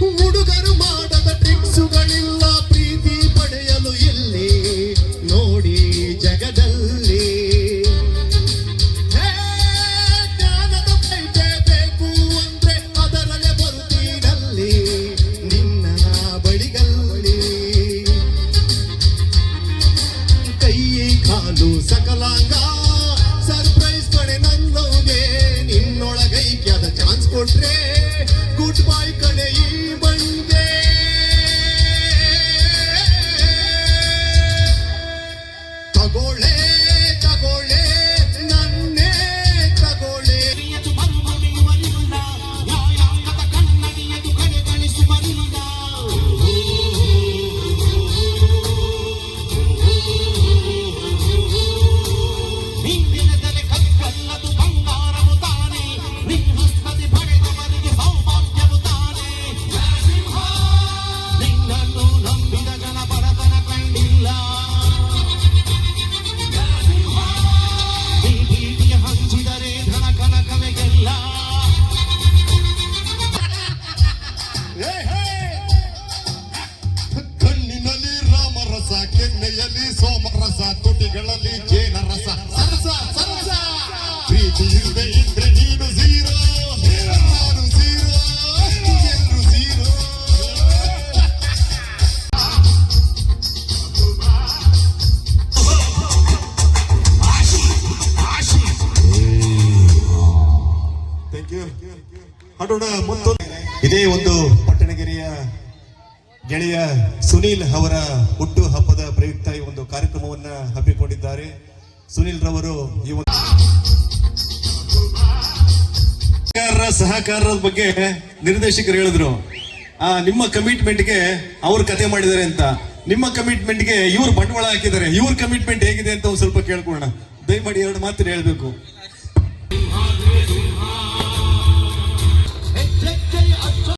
ಹುಡುಗರು ಮಾಡದ ಟ್ರಿಕ್ಸುಗಳಿಲ್ಲ ಪ್ರೀತಿ ಪಡೆಯಲು ಎಲ್ಲಿ ನೋಡಿ ಜಗದಲ್ಲಿ ಜ್ಞಾನದ ಬೈಟೆ ಬೇಕು ಅಂದ್ರೆ ಅದರಲ್ಲೇ ಬರುತ್ತೀನಲ್ಲಿ ನಿನ್ನ ಬಳಿಗಲ್ಲಿ ಕೈ ಕಾಲು ಸಕಲಾಂಗ ಸರ್ಪ್ರೈಸ್ ಕಡೆ ನನ್ನೋಗೆ ನಿನ್ನೊಳಗೈಕ್ಯಾದ ಚಾನ್ಸ್ ಕೊಟ್ರೆ ಗುಡ್ ಬೈ ಕಡೆ ಈ ಬಂದೆ ತಗೋಳೆ ತಗೋಳೆ ನನ್ನೇ ತಗೋಳೆ ಕಣ್ಣಿನಲ್ಲಿ ರಾಮರಸ ಕೆನ್ನೆಯಲ್ಲಿ ಸೋಮರಸ ತುಟಿಗಳಲ್ಲಿ ಜೇನರಸ ಸರಸ ಸರಸ ಪ್ರೀತಿ ಇಲ್ಲದೆ ಇದ್ರೆ ನೀನು ಝೀರೋ ನಾನು ಝೀರೋ ಎಲ್ಲರೂ ಝೀರೋ ಥ್ಯಾಂಕ್ ಯು. ಹಾಡೋಣ ಮತ್ತೊಂದು. ಇದೇ ಒಂದು ಪಟ್ಟಣಗೆರೆಯ ಗೆಳೆಯ ಸುನೀಲ್ ಅವರ ಹುಟ್ಟು ಹಬ್ಬದ ಪ್ರಯುಕ್ತ ಈ ಒಂದು ಕಾರ್ಯಕ್ರಮವನ್ನ ಹಮ್ಮಿಕೊಂಡಿದ್ದಾರೆ. ಸುನೀಲ್ ರವರು ಈ ಒಂದು ಸಹಕಾರದ ಬಗ್ಗೆ ನಿರ್ದೇಶಕರು ಹೇಳಿದ್ರು, ನಿಮ್ಮ ಕಮಿಟ್ಮೆಂಟ್ಗೆ ಅವ್ರು ಕತೆ ಮಾಡಿದ್ದಾರೆ ಅಂತ, ನಿಮ್ಮ ಕಮಿಟ್ಮೆಂಟ್ಗೆ ಇವ್ರು ಬಂಡವಾಳ ಹಾಕಿದ್ದಾರೆ, ಇವ್ರ ಕಮಿಟ್ಮೆಂಟ್ ಹೇಗಿದೆ ಅಂತ ಒಂದು ಸ್ವಲ್ಪ ಕೇಳ್ಕೊಳ್ಳೋಣ. ದಯಮಾಡಿ 2 ಮಾತು ಹೇಳ್ಬೇಕು.